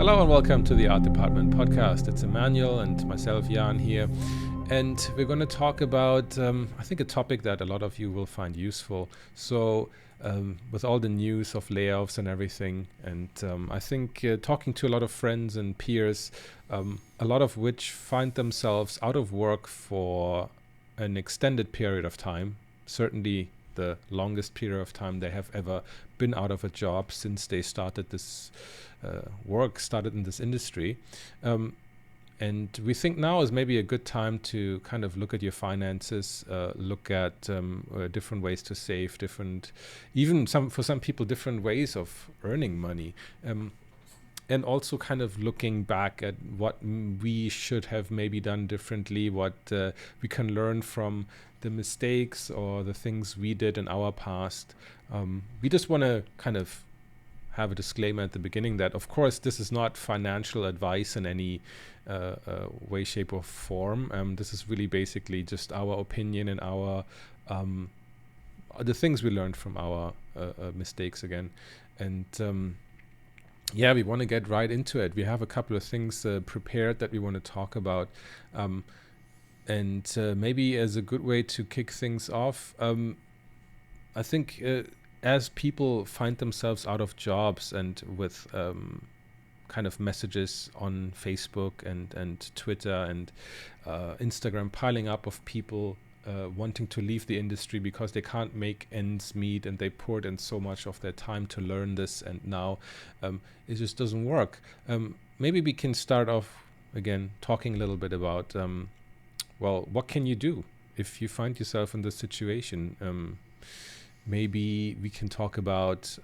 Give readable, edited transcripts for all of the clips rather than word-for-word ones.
Hello and welcome to the Art Department podcast. It's Emmanuel and myself, Jan, here. And we're going to talk about, I think, a topic that a lot of you will find useful. So with all the news of layoffs and everything, and I think talking to a lot of friends and peers, a lot of which find themselves out of work for an extended period of time, certainly the longest period of time they have ever been out of a job since they started this started in this industry. And we think now is maybe a good time to kind of look at your finances, look at different ways to save, even for some people, different ways of earning money. And also kind of looking back at what we should have maybe done differently, what we can learn from the mistakes or the things we did in our past. We just want to kind of have a disclaimer at the beginning that, of course, this is not financial advice in any way, shape, or form. This is really basically just our opinion and our the things we learned from our mistakes again. And we want to get right into it. We have a couple of things prepared that we want to talk about. And maybe as a good way to kick things off, I think as people find themselves out of jobs and with kind of messages on Facebook and Twitter and Instagram piling up of people wanting to leave the industry because they can't make ends meet and they poured in so much of their time to learn this, and now it just doesn't work. Maybe we can start off again talking a little bit about what can you do if you find yourself in this situation? Maybe we can talk about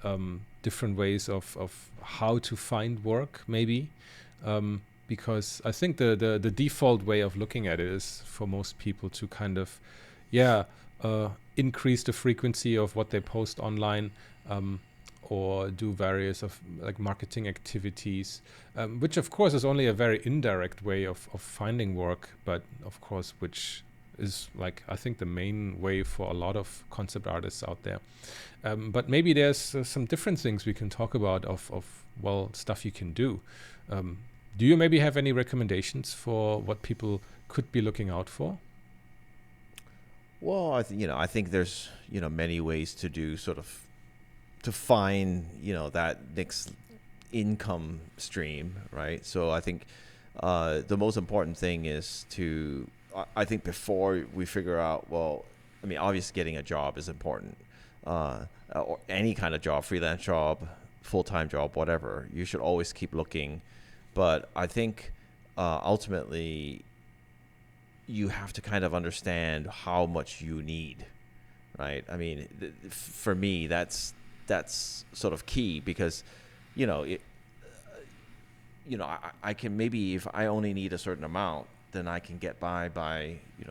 different ways of how to find work, maybe, because I think the default way of looking at it is for most people to kind of, increase the frequency of what they post online, or do various of like marketing activities, which of course is only a very indirect way of finding work, but of course which is like I think the main way for a lot of concept artists out there. But maybe there's some different things we can talk about of stuff you can do. Do you maybe have any recommendations for what people could be looking out for? Well, I think there's many ways to do to find that next income stream, right? So I think the most important thing is I think before we figure out, obviously getting a job is important, or any kind of job, freelance job, full-time job, whatever. You should always keep looking. But I think ultimately you have to kind of understand how much you need, right? I mean, for me, that's sort of key because, I can maybe if I only need a certain amount, then I can get by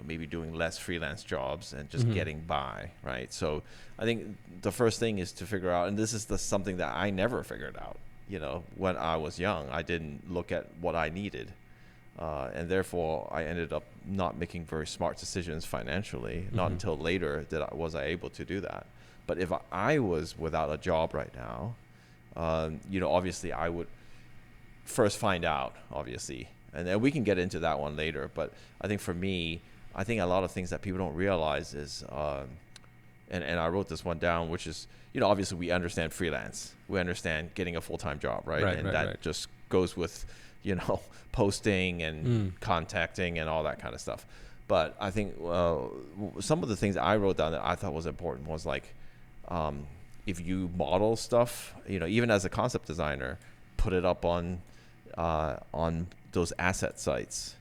maybe doing less freelance jobs and just getting by, right? So I think the first thing is to figure out, and this is something that I never figured out, when I was young. I didn't look at what I needed, and therefore I ended up not making very smart decisions financially. Not until later was I able to do that. But if I was without a job right now, obviously I would first find out, obviously. And then we can get into that one later. But I think for me, I think a lot of things that people don't realize is, and I wrote this one down, which is, obviously we understand freelance. We understand getting a full-time job, right? That just goes with, posting and contacting and all that kind of stuff. But I think some of the things I wrote down that I thought was important was like, if you model stuff, even as a concept designer, put it up on those asset sites.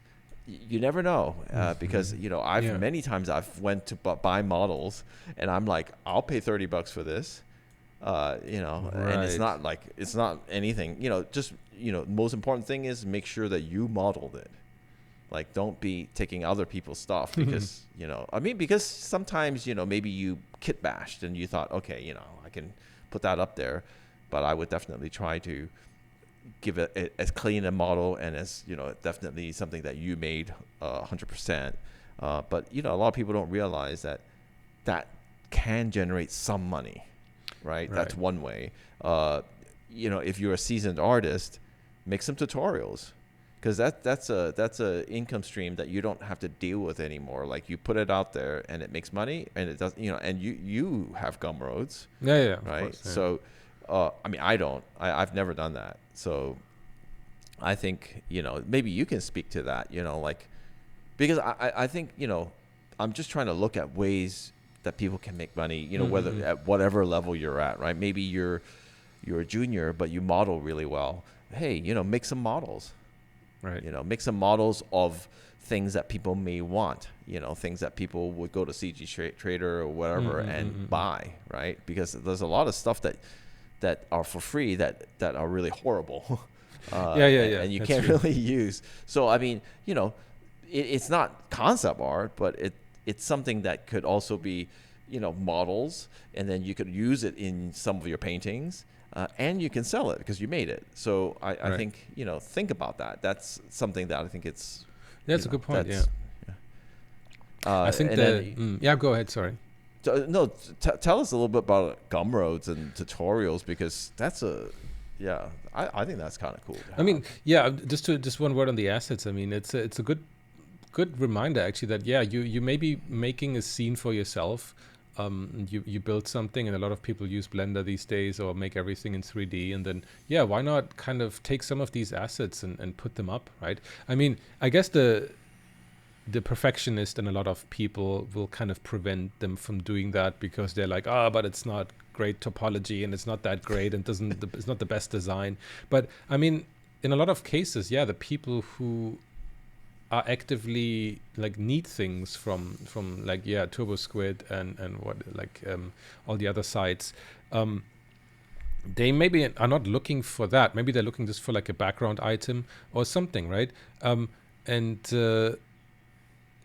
You never know, because many times I've went to buy models and I'm like, I'll pay $30 for this, and it's not anything, most important thing is make sure that you modeled it. Like, don't be taking other people's stuff because because sometimes maybe you kit bashed and you thought, okay, I can put that up there, but I would definitely try to give it as clean a model and as definitely something that you made 100%. But a lot of people don't realize that can generate some money, right? That's one way. If you're a seasoned artist, make some tutorials, because that's a income stream that you don't have to deal with anymore. Like you put it out there and it makes money, and it does, and you have Gumroads, Yeah, of right? course, yeah. So, I mean, I've never done that. So I think, maybe you can speak to that, like, because I think, I'm just trying to look at ways that people can make money, whether at whatever level you're at, right? Maybe you're a junior, but you model really well. Hey, make some models, Right. make some models of things that people may want, things that people would go to CG Trader or whatever and buy, right? Because there's a lot of stuff that are for free that are really horrible. Yeah. And you That's can't true. really use. So, I mean, it's not concept art, but it's something that could also be, models, and then you could use it in some of your paintings, and you can sell it because you made it. So I Right. think, think about that. That's something that I think it's. That's a good point. Yeah. I think and then, yeah. Go ahead. Sorry. no, tell us a little bit about Gumroads and tutorials, because that's I think that's kind of cool. I mean, yeah. Just one word on the assets. I mean, it's a good reminder actually that you may be making a scene for yourself. You build something, and a lot of people use Blender these days, or make everything in 3D, and then why not kind of take some of these assets and put them up, right? I mean, I guess the perfectionist and a lot of people will kind of prevent them from doing that, because they're like, but it's not great topology, and it's not that great, and it's not the best design. But I mean, in a lot of cases, the people who are actively like need things from like Turbo Squid and what like all the other sites, they maybe are not looking for that. Maybe they're looking just for like a background item or something, right? And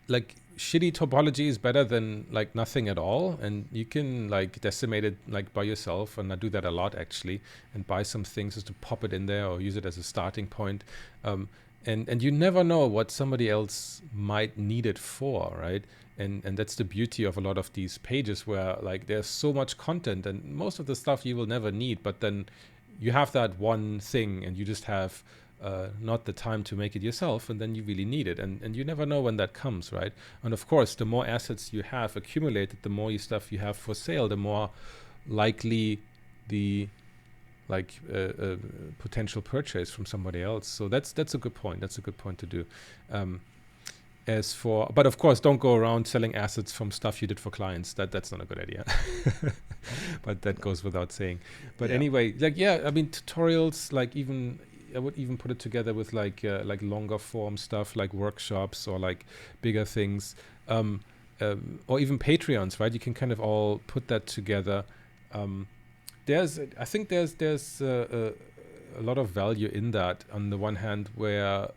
like shitty topology is better than like nothing at all, and you can like decimate it like by yourself, and I do that a lot actually, and buy some things just to pop it in there or use it as a starting point. And you never know what somebody else might need it for, right? And that's the beauty of a lot of these pages, where like there's so much content, and most of the stuff you will never need, but then you have that one thing, and you just have not the time to make it yourself, and then you really need it, and you never know when that comes, right? And of course, the more assets you have accumulated, the more stuff you have for sale, the more likely the potential purchase from somebody else. So that's a good point. That's a good point to do. But of course, don't go around selling assets from stuff you did for clients. That's not a good idea. But that goes without saying. But anyway, I mean, tutorials, I would even put it together with like longer form stuff, like workshops or like bigger things, or even Patreons, right? You can kind of all put that together. I think there's a lot of value in that. On the one hand, where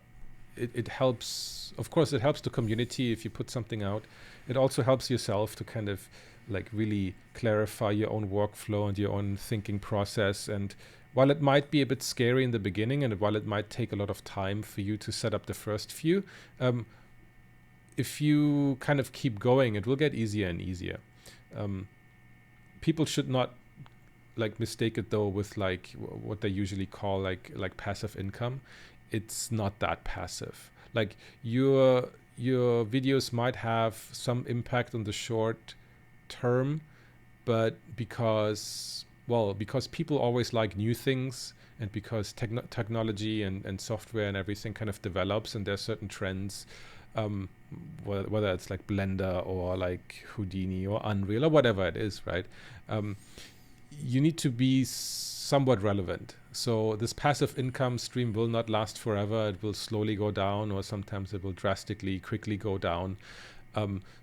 it helps, of course, it helps the community if you put something out. It also helps yourself to kind of like really clarify your own workflow and your own thinking process. And while it might be a bit scary in the beginning, and while it might take a lot of time for you to set up the first few, if you kind of keep going, it will get easier and easier. People should not like mistake it though with like what they usually call like passive income. It's not that passive. Like your videos might have some impact on the short term, but because people always like new things, and because technology and software and everything kind of develops, and there's certain trends, whether it's like Blender or like Houdini or Unreal or whatever it is, right? You need to be somewhat relevant. So this passive income stream will not last forever. It will slowly go down, or sometimes it will drastically, quickly go down.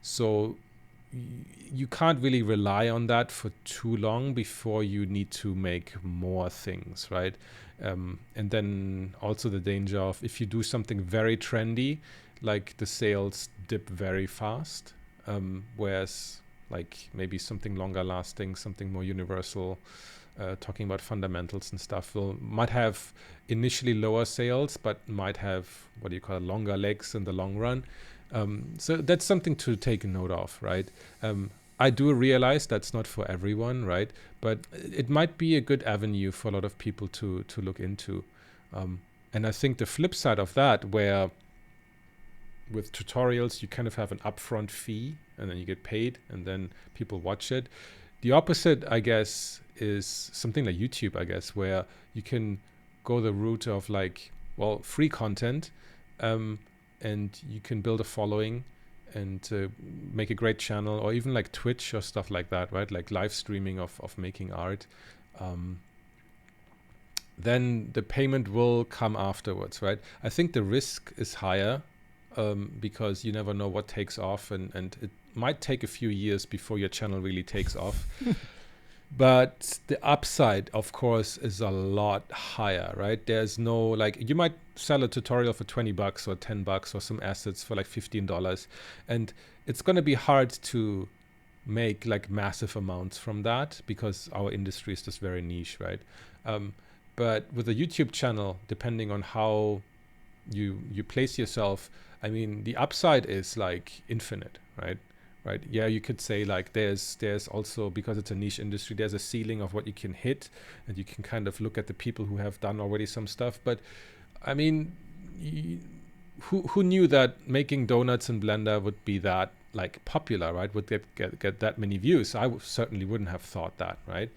So you can't really rely on that for too long before you need to make more things, right? And then also the danger of, if you do something very trendy, like the sales dip very fast, whereas like maybe something longer lasting, something more universal, talking about fundamentals and stuff, might have initially lower sales, but might have longer legs in the long run. So that's something to take note of, right? I do realize that's not for everyone, right? But it might be a good avenue for a lot of people to look into. And I think the flip side of that, where with tutorials you kind of have an upfront fee and then you get paid and then people watch it. The opposite, I guess, is something like YouTube, I guess, where you can go the route of like, well, free content, and you can build a following and make a great channel, or even like Twitch or stuff like that, right? Like live streaming of making art. Then the payment will come afterwards, right? I think the risk is higher because you never know what takes off, and it might take a few years before your channel really takes off. But the upside, of course, is a lot higher, right? There's no, like, you might sell a tutorial for $20 or $10 or some assets for like $15. And it's going to be hard to make like massive amounts from that because our industry is just very niche, right? But with a YouTube channel, depending on how you place yourself, I mean, the upside is like infinite, right? Right. Yeah, you could say like there's also, because it's a niche industry, there's a ceiling of what you can hit, and you can kind of look at the people who have done already some stuff. But I mean, who knew that making donuts in Blender would be that like popular, right? Would get that many views? I certainly wouldn't have thought that, right?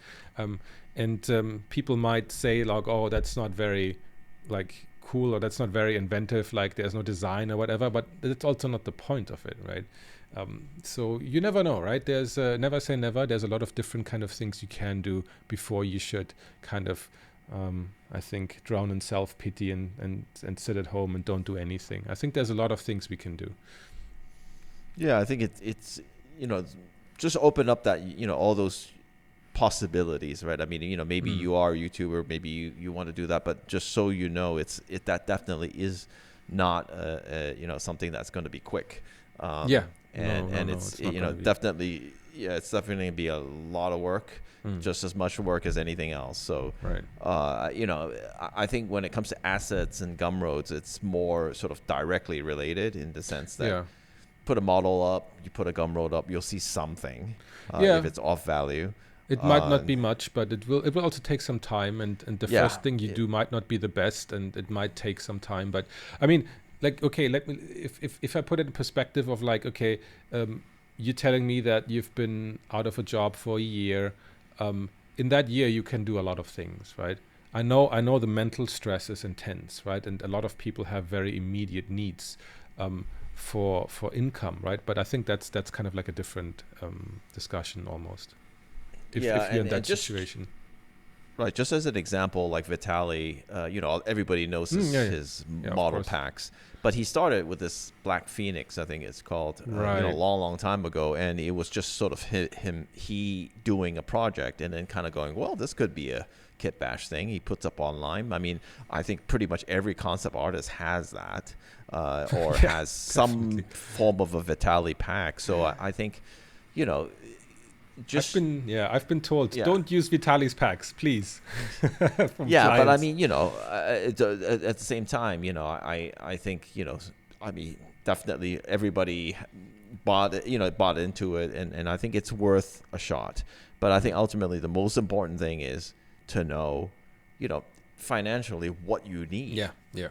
People might say like, oh, that's not very like cool, or that's not very inventive, like there's no design or whatever. But it's also not the point of it, right? So you never know, right? There's never say never. There's a lot of different kind of things you can do before you should kind of, I think, drown in self-pity and sit at home and don't do anything. I think there's a lot of things we can do. Yeah, I think it's just open up that, all those possibilities, right? I mean, maybe you are a YouTuber, maybe you want to do that, but just so you know, that definitely is not something that's going to be quick. And it's definitely, it's definitely gonna be a lot of work, just as much work as anything else. So, right. I think when it comes to assets and Gumroads, it's more sort of directly related in the sense that put a model up, you put a Gumroad up, you'll see something. If it's off value. It might not be much, but it will also take some time, and the first thing you do might not be the best, and it might take some time. But I mean, like, okay, let me, if I put it in perspective of like, okay, you're telling me that you've been out of a job for a year. In that year, you can do a lot of things, right? I know the mental stress is intense, right? And a lot of people have very immediate needs for income, right? But I think that's kind of like a different discussion almost. If you're in that situation. Right, just as an example, like Vitaly, everybody knows his model packs, but he started with this Black Phoenix, I think it's called, a long time ago, and it was just sort of he doing a project and then kind of going, well, this could be a kit bash thing. He puts up online. I mean, I think pretty much every concept artist has that, or has some form of a Vitaly pack. So I think, I've been told don't use Vitaly's packs, please. But I mean, at the same time, I think, I mean, definitely everybody bought into it, and I think it's worth a shot. But I think ultimately the most important thing is to know, financially what you need. Yeah.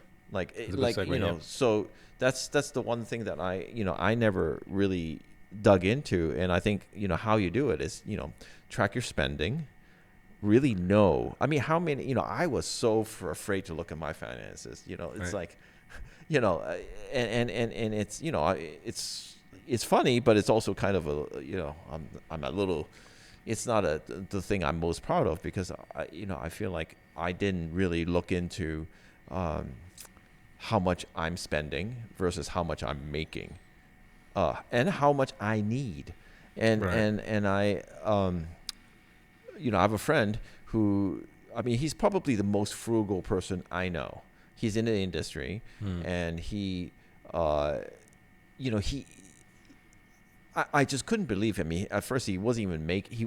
So that's the one thing that I never really dug into, and I think how you do it is track your spending, really know. I mean, how many I was so afraid to look at my finances. It's like and it's it's funny, but it's also kind of I'm a little. It's not the thing I'm most proud of, because I feel like I didn't really look into how much I'm spending versus how much I'm making. And how much I need, and I have a friend who, I mean, he's probably the most frugal person I know. He's in the industry, and he I just couldn't believe him. At first he wasn't even he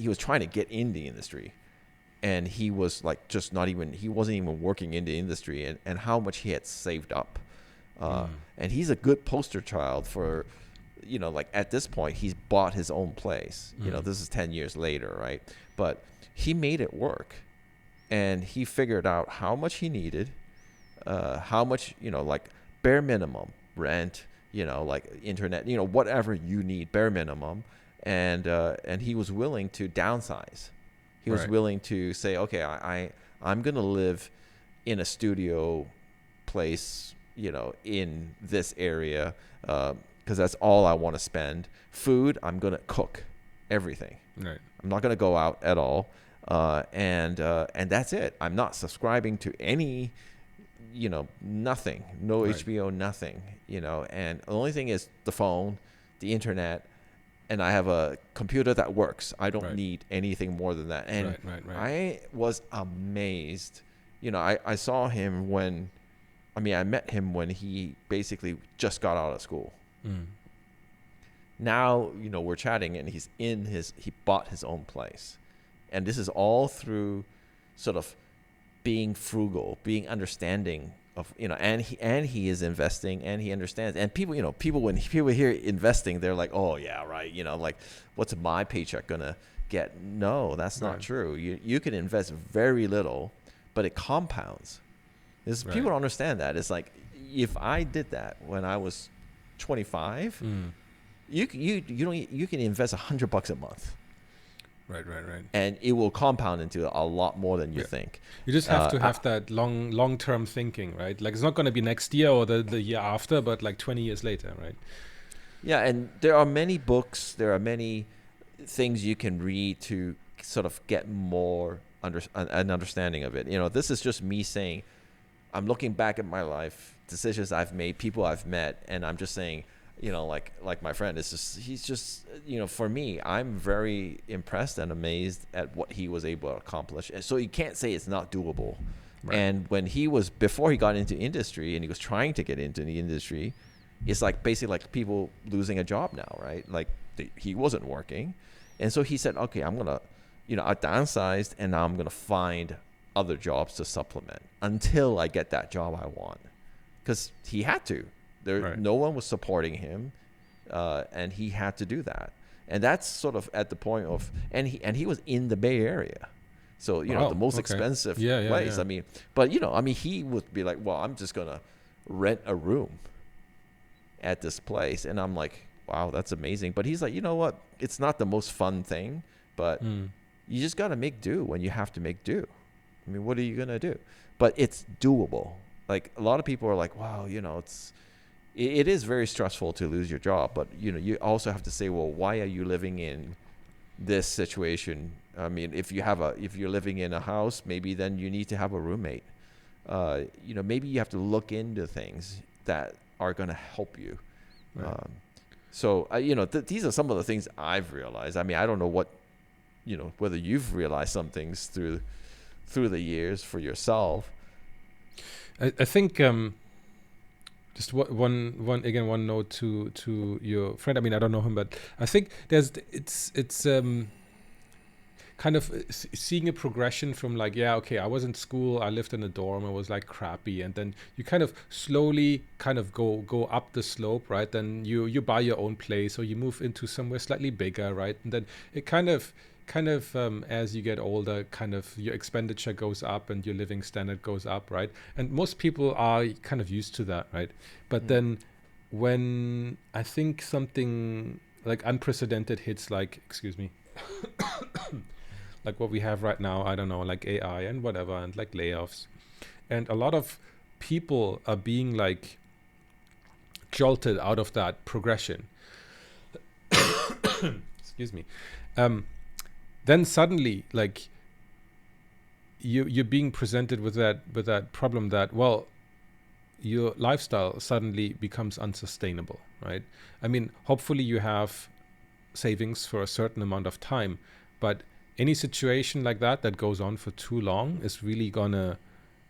was trying to get in the industry, and he was like he wasn't even working in the industry, and how much he had saved up. And he's a good poster child for, like at this point, he's bought his own place. This is 10 years later, right? But he made it work, and he figured out how much he needed, how much, like bare minimum rent, like internet, whatever you need, bare minimum. And he was willing to downsize. He was Right. willing to say, okay, I'm going to live in a studio place, in this area, because that's all I want to spend. Food, I'm going to cook everything. Right. I'm not going to go out at all. And that's it. I'm not subscribing to any, nothing, no Right. HBO, nothing, and the only thing is the phone, the internet, and I have a computer that works. I don't Right. need anything more than that. And Right. I was amazed. I saw him I met him when he basically just got out of school. Mm. Now, we're chatting and he bought his own place. And this is all through sort of being frugal, being understanding of, and he is investing and he understands. And people, when people hear investing, they're like, oh yeah, right. Like what's my paycheck going to get? No, that's not Right. true. You can invest very little, but it compounds. Right. People don't understand that. It's like, if I did that when I was 25, you can invest $100 a month. Right. And it will compound into a lot more than you Yeah. think. You just have to have that long-term thinking, right? Like it's not going to be next year or the year after, but like 20 years later, right? Yeah, and there are many books, there are many things you can read to sort of get more an understanding of it. This is just me saying, I'm looking back at my life, decisions I've made, people I've met, and I'm just saying, like my friend, he's just, for me, I'm very impressed and amazed at what he was able to accomplish. And so you can't say it's not doable. Right. And before he got into industry and he was trying to get into the industry, it's like basically like people losing a job now, right? Like he wasn't working. And so he said, okay, I'm going to, I downsized and now I'm going to find other jobs to supplement until I get that job I want. Because he had to. Right. No one was supporting him, and he had to do that. And that's sort of at the point of, and he was in the Bay Area, so Wow, the most okay. expensive Yeah, place. yeah. I mean, but he would be like, well, I'm just gonna rent a room at this place, and I'm like, wow, that's amazing. But he's like, you know what? It's not the most fun thing, but you just gotta make do when you have to make do. I mean, what are you gonna do? But it's doable. Like a lot of people are like, wow, it is very stressful to lose your job, but you also have to say, well, why are you living in this situation? I mean, if you're living in a house, maybe then you need to have a roommate. Maybe you have to look into things that are going to help you. Right. These are some of the things I've realized. I mean, I don't know what, whether you've realized some things through the years for yourself. I think just one note to your friend. I mean, I don't know him, but I think it's kind of seeing a progression from like, yeah, okay, I was in school, I lived in a dorm, it was like crappy, and then you kind of slowly kind of go up the slope, right? Then you buy your own place or you move into somewhere slightly bigger, right? And then it kind of as you get older, kind of your expenditure goes up and your living standard goes up, right? And most people are kind of used to that, right? But then when I think something like unprecedented hits, like, excuse me, like what we have right now, I don't know, like AI and whatever, and like layoffs, and a lot of people are being like jolted out of that progression. Excuse me. Then suddenly, like, you're being presented with that problem that, well, your lifestyle suddenly becomes unsustainable, right? I mean, hopefully you have savings for a certain amount of time, but any situation like that goes on for too long is really gonna,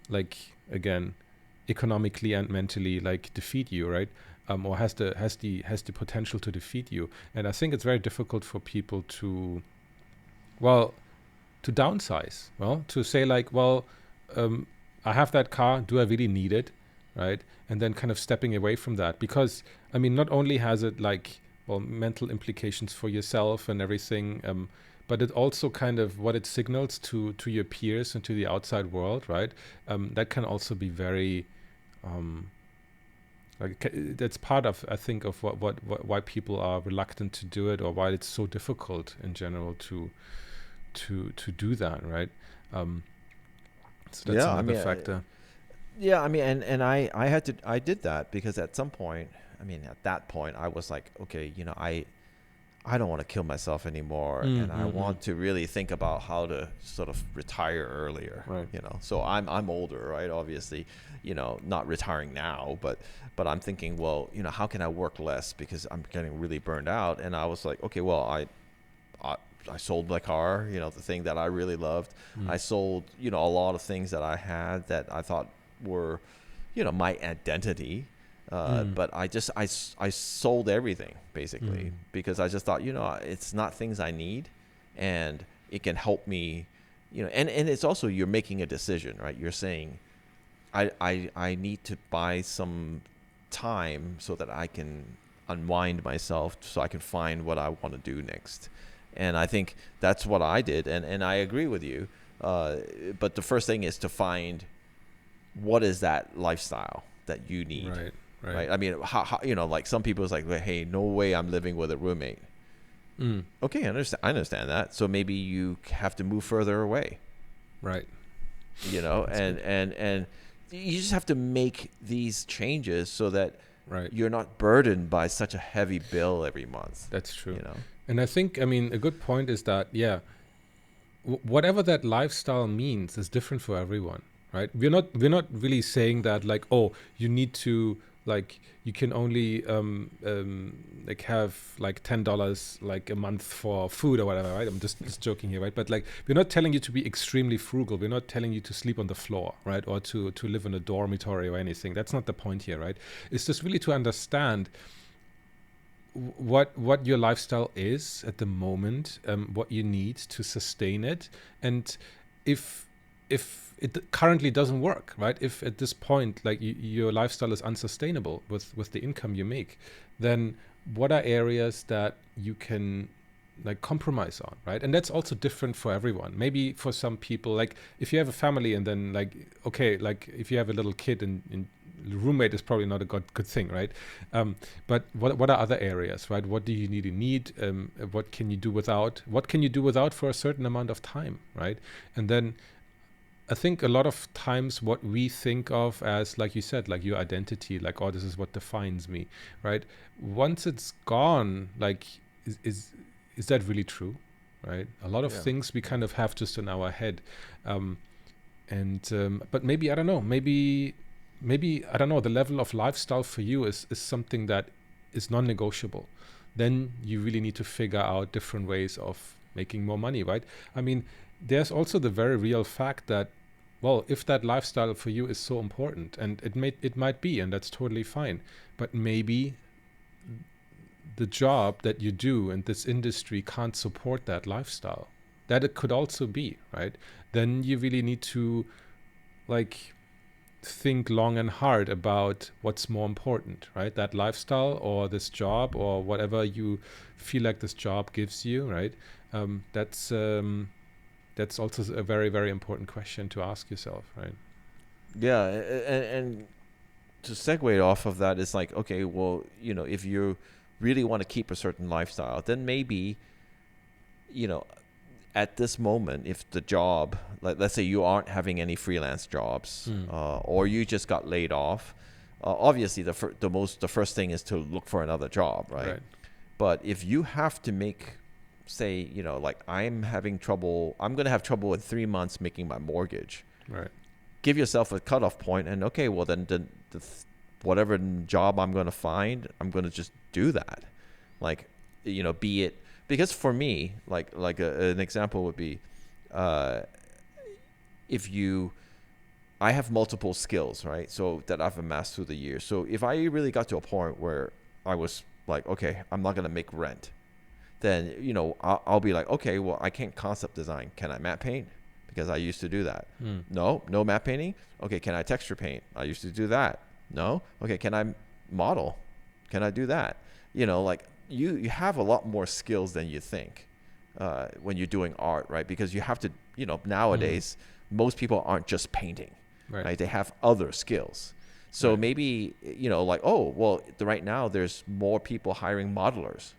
like, again, economically and mentally, like, defeat you, right? Or has the potential to defeat you. And I think it's very difficult for people to downsize. Well, to say like, well, I have that car. Do I really need it? Right? And then kind of stepping away from that, because I mean, not only has it like, well, mental implications for yourself and everything, but it also kind of what it signals to your peers and to the outside world, right? That can also be very That's part of, I think, of what why people are reluctant to do it, or why it's so difficult in general to do that, right? Um, so that's Yeah, I another mean, factor. yeah, I mean, I did that because at some point, I mean, at that point, I was like, okay, I don't want to kill myself anymore, and I Mm-hmm. want to really think about how to sort of retire earlier. Right. So I'm older, right? Obviously, not retiring now, but I'm thinking, well, how can I work less because I'm getting really burned out? And I was like, okay, well, I, I sold my car, the thing that I really loved. Mm. I sold, a lot of things that I had that I thought were, my identity. Mm. But I sold everything basically Mm. because I just thought, it's not things I need, and it can help me, and it's also, you're making a decision, right? You're saying, I need to buy some time so that I can unwind myself so I can find what I want to do next. And I think that's what I did. And I agree with you. But the first thing is to find what is that lifestyle that you need, Right. Right. right? I mean, how like some people is like, hey, no way I'm living with a roommate. Mm. Okay, I understand that. So maybe you have to move further away, Right. That's and good. and you just have to make these changes so that Right. you're not burdened by such a heavy bill every month. That's true. You know. And I think, I mean, a good point is that, yeah, whatever that lifestyle means is different for everyone, right? We're not really saying that, like, oh, you need to, like, you can only like have like $10 like a month for food or whatever, right? I'm just joking here, right? But like, we're not telling you to be extremely frugal. We're not telling you to sleep on the floor, right? Or to live in a dormitory or anything. That's not the point here, right? It's just really to understand what your lifestyle is at the moment, what you need to sustain it, and if it currently doesn't work, right? If at this point, like, your lifestyle is unsustainable with the income you make, then what are areas that you can, like, compromise on, right? And that's also different for everyone. Maybe for some people, like, if you have a family, and then, like, okay, like, if you have a little kid, and roommate is probably not a good thing, right? But what are other areas, right? What do you need? What can you do without? What can you do without for a certain amount of time, right? And then I think a lot of times what we think of as, like you said, like your identity, like, oh, this is what defines me, right? Once it's gone, like, is that really true, right? A lot of Yeah. things we Yeah. kind of have just in our head, but maybe, I don't know, maybe I don't know, the level of lifestyle for you is something that is non-negotiable. Then you really need to figure out different ways of making more money, right? I mean, there's also the very real fact that, well, if that lifestyle for you is so important, and it might be, and that's totally fine, but maybe the job that you do in this industry can't support that lifestyle. That it could also be, right? Then you really need to, like, think long and hard about what's more important, right? That lifestyle, or this job, or whatever you feel like this job gives you, right? Um, that's um, that's also a very, very important question to ask yourself, right? Yeah, and to segue off of that, it's like, okay, well, if you really want to keep a certain lifestyle, then maybe, you know, at this moment, if the job, like, let's say you aren't having any freelance jobs, Mm. or you just got laid off, obviously the first thing is to look for another job, right? Right. But if you have to make, say, like, I'm going to have trouble in 3 months making my mortgage. Right. Give yourself a cutoff point, and okay, well, then whatever job I'm going to find, I'm going to just do that. Like, be it, because for me, like an example would be, if I have multiple skills, right? So that I've amassed through the years. So if I really got to a point where I was like, okay, I'm not going to make rent, then, I'll be like, okay, well, I can't concept design. Can I matte paint? Because I used to do that. Mm. No matte painting. Okay, can I texture paint? I used to do that. No. Okay, can I model? Can I do that? Like, you have a lot more skills than you think when you're doing art, right? Because you have to, nowadays, most people aren't just painting, Right. right? They have other skills. So Right. maybe, like, oh, well, right now there's more people hiring modelers.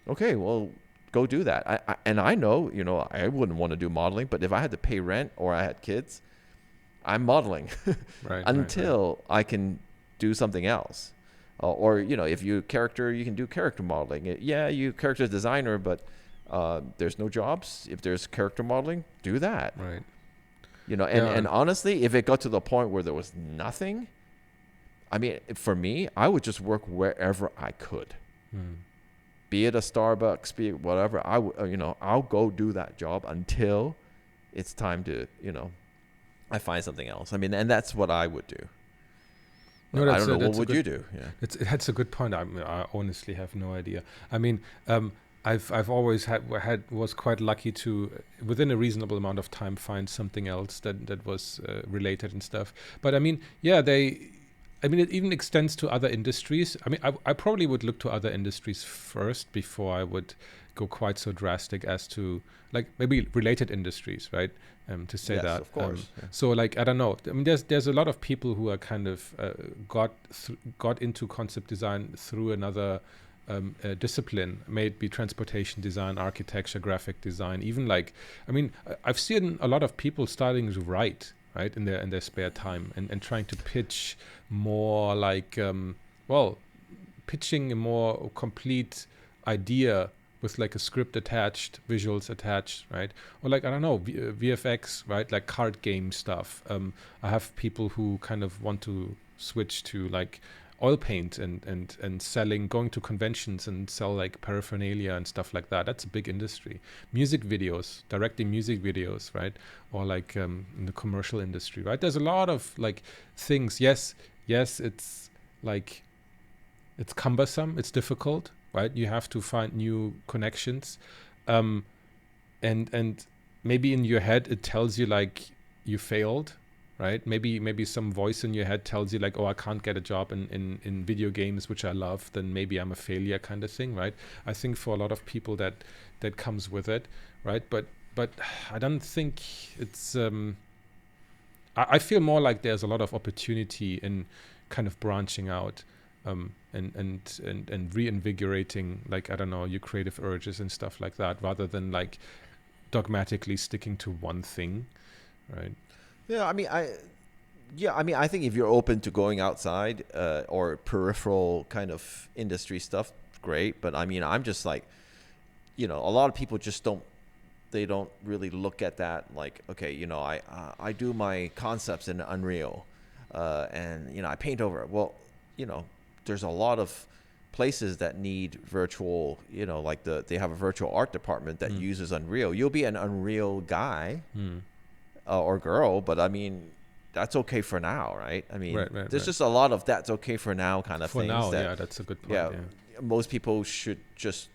Okay, well, go do that. And I know, I wouldn't want to do modeling, but if I had to pay rent or I had kids, I'm modeling Right. Right. Right. until I can do something else. Or, if you character, you can do character modeling. Yeah, you character designer, but there's no jobs. If there's character modeling, do that. Right. And, Yeah. and honestly, if it got to the point where there was nothing, I mean, for me, I would just work wherever I could. Be it a Starbucks, be it whatever. I'll go do that job until it's time to, I find something else. I mean, and that's what I would do. No, I don't know. What that's a would good. you do? Yeah. That's a good point. I honestly have no idea. I mean, I've always was quite lucky to, within a reasonable amount of time, find something else that was related and stuff. But I mean, yeah, it even extends to other industries. I mean, I probably would look to other industries first before I would go quite so drastic as to, like, maybe related industries, right? To say Yes, that. of course. Yeah. So, like, I don't know. I mean, there's a lot of people who are kind of got into concept design through another discipline, may it be transportation design, architecture, graphic design, even like, I mean, I've seen a lot of people starting to write, right, in their spare time, and trying to pitch more like, pitching a more complete idea with like a script attached, visuals attached, right? Or like, I don't know, VFX, right? Like card game stuff. I have people who kind of want to switch to like oil paint and selling, going to conventions and sell like paraphernalia and stuff like that. That's a big industry. Music videos, directing music videos, right? Or like in the commercial industry, right? There's a lot of like things. Yes, it's like, it's cumbersome, it's difficult, right? You have to find new connections, and maybe in your head it tells you like you failed, right? Maybe some voice in your head tells you like, oh, I can't get a job in video games, which I love, then maybe I'm a failure, kind of thing, right? I think for a lot of people that comes with it, right? But I don't think it's I feel more like there's a lot of opportunity in kind of branching out, and reinvigorating, like, I don't know, your creative urges and stuff like that, rather than like dogmatically sticking to one thing, right? Yeah, I mean, I think if you're open to going outside or peripheral kind of industry stuff, great. But I mean, I'm just like, a lot of people just don't really look at that like, okay, I do my concepts in Unreal, and I paint over it. Well, there's a lot of places that need virtual, like they have a virtual art department that uses Unreal. You'll be an Unreal guy or girl, but I mean, that's okay for now, right? I mean, there's just a lot of that's okay for now kind of For things. now, yeah, that's a good point. Yeah, most people should just,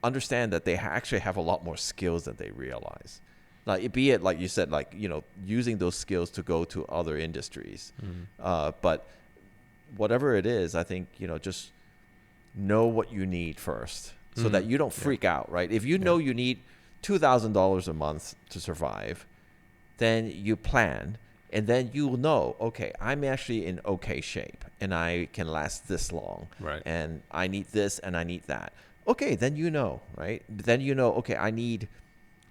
understand that they actually have a lot more skills than they realize. Like, be it like you said, like, using those skills to go to other industries. But whatever it is, I think, just know what you need first so that you don't freak out, right? If you know you need $2,000 a month to survive, then you plan, and then you'll know, okay, I'm actually in okay shape and I can last this long. Right. And I need this and I need that. Okay, then right? Then okay, I need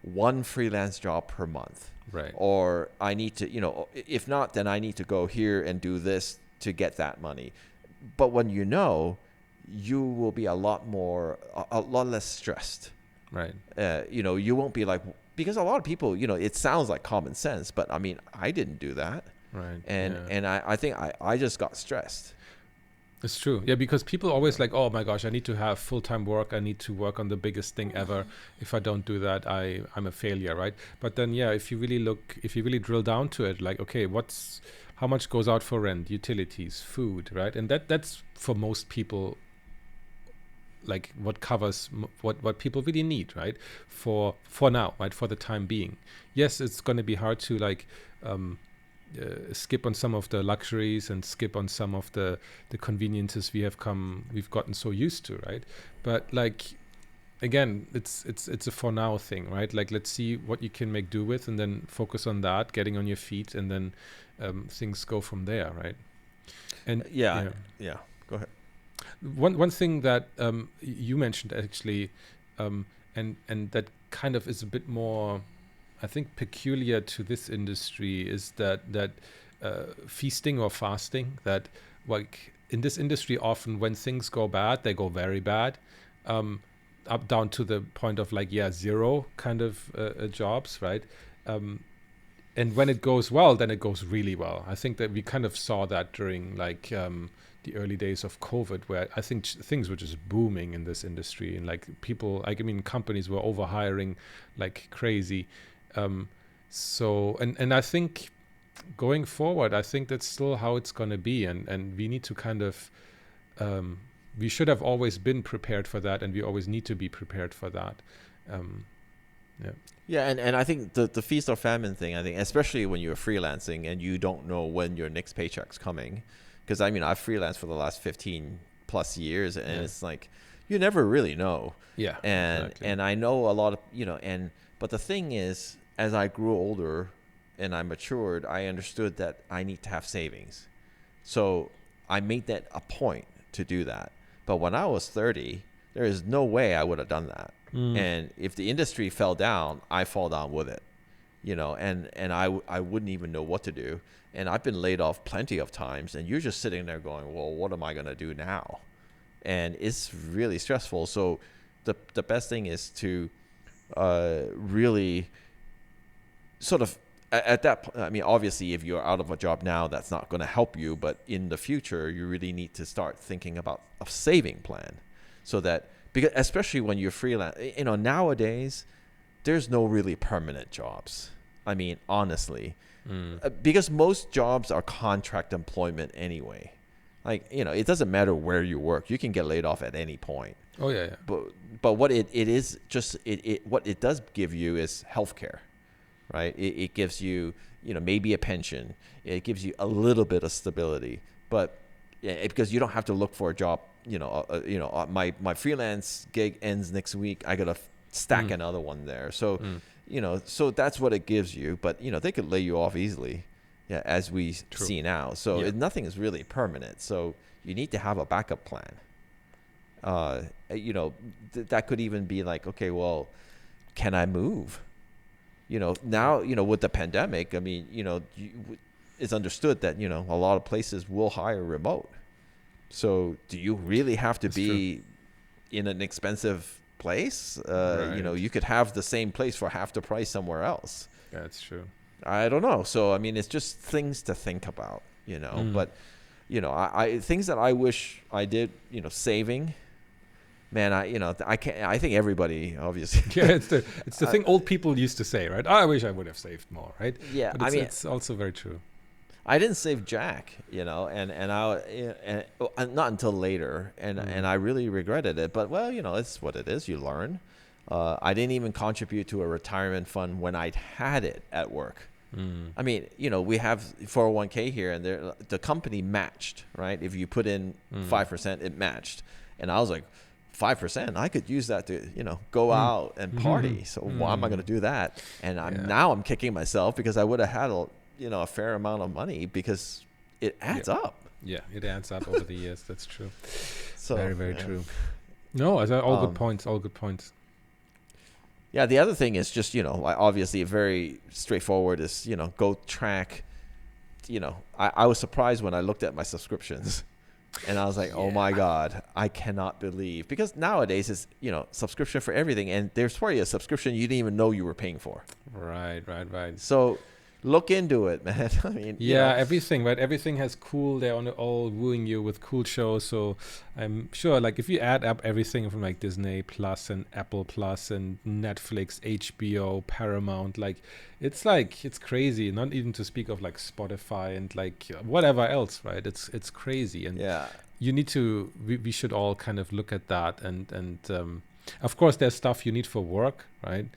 one freelance job per month. Right. Or I need to, if not, then I need to go here and do this to get that money. But when you will be a lot less stressed. Right. You won't be like, because a lot of people, it sounds like common sense, but I mean, I didn't do that. Right. And I think I just got stressed. It's true. Yeah, because people always like, oh my gosh, I need to have full-time work. I need to work on the biggest thing ever. If I don't do that, I'm a failure, right? But then, yeah, if you really drill down to it, like, okay, how much goes out for rent, utilities, food, right? And that's for most people, like, what covers what people really need, right? For now, right? For the time being. Yes, it's going to be hard to like skip on some of the luxuries and skip on some of the conveniences we've gotten so used to, right? But like, again, it's a for now thing, right? Like, let's see what you can make do with, and then focus on that, getting on your feet, and then things go from there, right? And Yeah. Go ahead. one thing that you mentioned actually, and that kind of is a bit more, I think, peculiar to this industry, is that feasting or fasting. That, like, in this industry, often when things go bad, they go very bad, up down to the point of like zero kind of jobs, right? And when it goes well, then it goes really well. I think that we kind of saw that during like the early days of COVID, where I think things were just booming in this industry, and like people, like, I mean, companies were overhiring like crazy. So and I think going forward, I think that's still how it's going to be, and we need to kind of we should have always been prepared for that, and we always need to be prepared for that. Yeah, and I think the feast or famine thing, I think, especially when you're freelancing and you don't know when your next paycheck's coming, because I mean, I've freelanced for the last 15 plus years, and it's like, you never really know. Yeah. And exactly. and I know a lot of, but the thing is, as I grew older and I matured, I understood that I need to have savings. So I made that a point to do that. But when I was 30, there is no way I would have done that. And if the industry fell down, I fall down with it, and I wouldn't even know what to do. And I've been laid off plenty of times, and you're just sitting there going, well, what am I going to do now? And it's really stressful. So the best thing is to really sort of at that point, I mean, obviously, if you're out of a job now, that's not going to help you. But in the future, you really need to start thinking about a saving plan, so that, because especially when you're freelance, nowadays, there's no really permanent jobs. I mean, honestly, because most jobs are contract employment anyway. Like, it doesn't matter where you work. You can get laid off at any point. Oh, yeah. But what it is, just what it does give you is healthcare, right? It gives you, maybe a pension. It gives you a little bit of stability. But because you don't have to look for a job. My freelance gig ends next week. I gotta stack another one there. So, so that's what it gives you. But they could lay you off easily, as we see now. So nothing is really permanent. So you need to have a backup plan. That could even be like, okay, well, can I move? Now, with the pandemic, I mean, it's understood that a lot of places will hire remote. So do you really have to be in an expensive place? Right. You could have the same place for half the price somewhere else. Yeah, that's true. I don't know. So, I mean, it's just things to think about, But, I things that I wish I did, saving. Man, I can't. I think everybody, obviously. Yeah, it's the thing old people used to say, right? I wish I would have saved more, right? Yeah, but it's also very true. I didn't save jack, and not until later, and I really regretted it. But it's what it is. You learn. I didn't even contribute to a retirement fund when I'd had it at work. I mean, we have 401k here, and the company matched, right? If you put in 5%, it matched, and I was like, 5%, I could use that to, go out and party. So why am I going to do that? And now I'm kicking myself because I would have had a fair amount of money, because it adds up. Yeah, it adds up over the years. That's true. So very, very true. No, all good points. All good points. Yeah, the other thing is just, obviously very straightforward is, go track. I was surprised when I looked at my subscriptions. And I was like, oh my God, I cannot believe, because nowadays it's, subscription for everything. And there's probably a subscription you didn't even know you were paying for. Right. So look into it, man. I mean, everything, right? Everything has cool. They're all wooing you with cool shows. So I'm sure, like, if you add up everything from like Disney Plus and Apple Plus and Netflix, HBO, Paramount, it's crazy. Not even to speak of like Spotify and like whatever else, right? It's crazy. And you need to. We should all kind of look at that. And of course, there's stuff you need for work, right?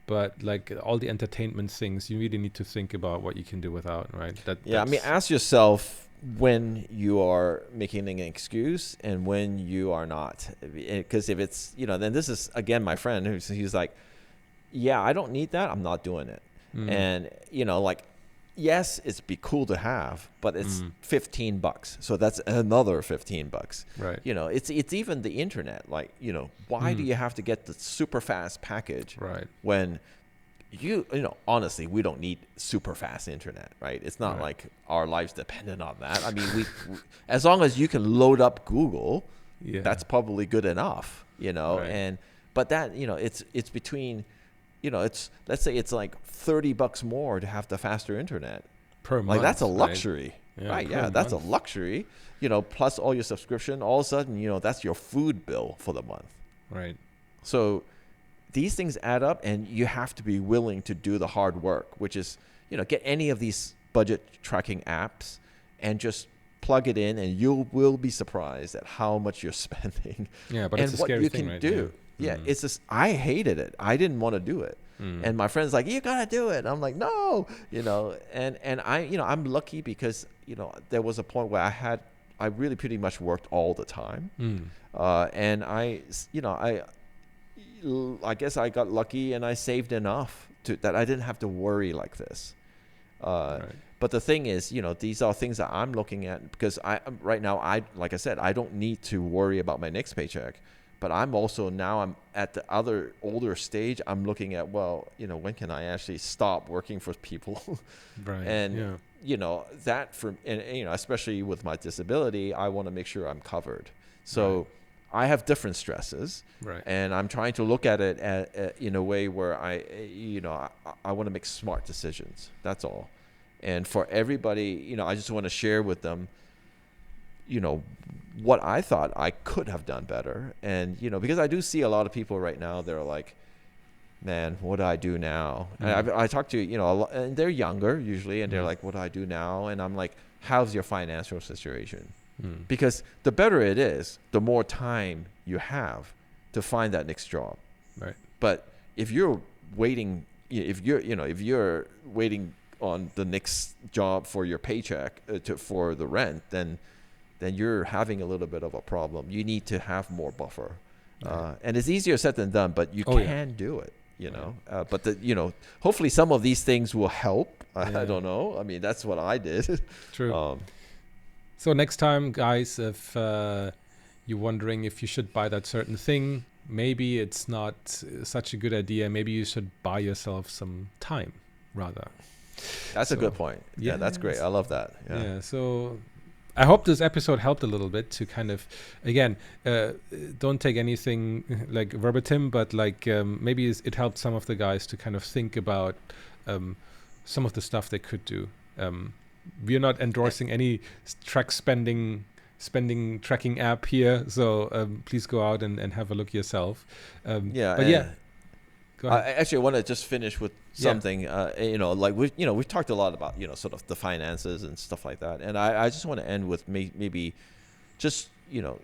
But like all the entertainment things, you really need to think about what you can do without, right? I mean, ask yourself when you are making an excuse and when you are not. Because if it's, then this is, again, my friend he's like, I don't need that. I'm not doing it. And, yes, it's be cool to have, but it's $15. So that's another $15. Right. You know, it's even the internet. Like, you know, why do you have to get the super fast package Right. when you know, honestly, we don't need super fast internet, right? It's not like our lives dependent on that. I mean, we as long as you can load up Google, that's probably good enough, you know. Right. But that, you know, it's between, you know, it's, let's say it's like $30 more to have the faster internet Per month. Like that's a right? luxury, right? Yeah, that's a luxury, you know, plus all your subscription, all of a sudden, you know, that's your food bill for the month. Right. So these things add up, and you have to be willing to do the hard work, which is, you know, get any of these budget tracking apps and just plug it in, and you will be surprised at how much you're spending. Yeah, but and it's a what scary you thing, can right? do. Yeah, it's just, I hated it. I didn't want to do it. And my friend's like, you gotta do it. I'm like, no, you know, and I, you know, I'm lucky because, you know, there was a point where I really pretty much worked all the time. And I, you know, I guess I got lucky and I saved enough that I didn't have to worry like this. But the thing is, you know, these are things that I'm looking at because right now, like I said, I don't need to worry about my next paycheck. But I'm at the other older stage. I'm looking at, well, you know, when can I actually stop working for people? Right. And, you know, and, you know, especially with my disability, I want to make sure I'm covered. So I have different stresses. Right. And I'm trying to look at it in a way where I want to make smart decisions. That's all. And for everybody, you know, I just want to share with them, you know, what I thought I could have done better. And, you know, because I do see a lot of people right now, they're like, man, what do I do now? And I talk to, you know, a lot, and they're younger usually, and they're like, what do I do now? And I'm like, how's your financial situation? Because the better it is, the more time you have to find that next job. Right. But if you're waiting, if you're waiting on the next job for your paycheck for the rent, then you're having a little bit of a problem. You need to have more buffer. And it's easier said than done, but you can do it, you know. But, you know, hopefully some of these things will help. I don't know. I mean, that's what I did. True. So next time, guys, if you're wondering if you should buy that certain thing, maybe it's not such a good idea. Maybe you should buy yourself some time rather. That's a good point. Yeah, that's great. I love that. Yeah, so I hope this episode helped a little bit to kind of, again, don't take anything like verbatim, but like maybe it helped some of the guys to kind of think about some of the stuff they could do. We're not endorsing any spending tracking app here, so please go out and have a look yourself. Go ahead. I actually want to just finish with something. You know, like we've talked a lot about, you know, sort of the finances and stuff like that, and I just want to end with maybe just, you know,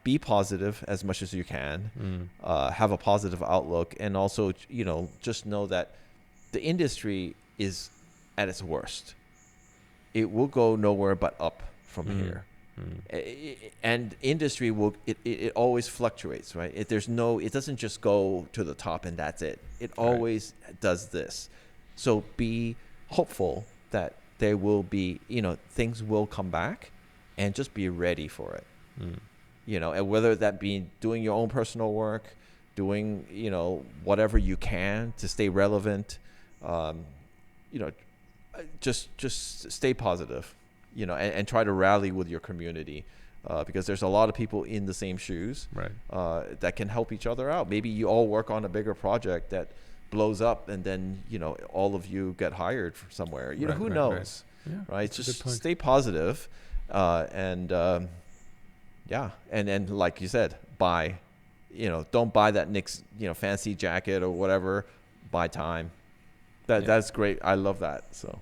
be positive as much as you can, have a positive outlook, and also, you know, just know that the industry is at its worst. It will go nowhere but up from here. And industry it always fluctuates, right? It doesn't just go to the top and that's it. It always does this. So be hopeful that there will be, you know, things will come back, and just be ready for it. You know, and whether that be doing your own personal work, doing, you know, whatever you can to stay relevant, you know, just stay positive. You know, and try to rally with your community, because there's a lot of people in the same shoes, that can help each other out. Maybe you all work on a bigger project that blows up, and then, you know, all of you get hired from somewhere. You know, who knows, right? Just stay positive, and like you said, buy. You know, don't buy that next, you know, fancy jacket or whatever. Buy time. That's great. I love that. So.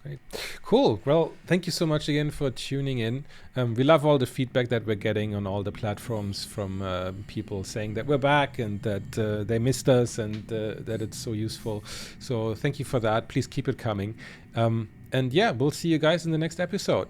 Great. Cool. Well, thank you so much again for tuning in. We love all the feedback that we're getting on all the platforms from people saying that we're back and that they missed us and that it's so useful. So thank you for that. Please keep it coming. And yeah, we'll see you guys in the next episode.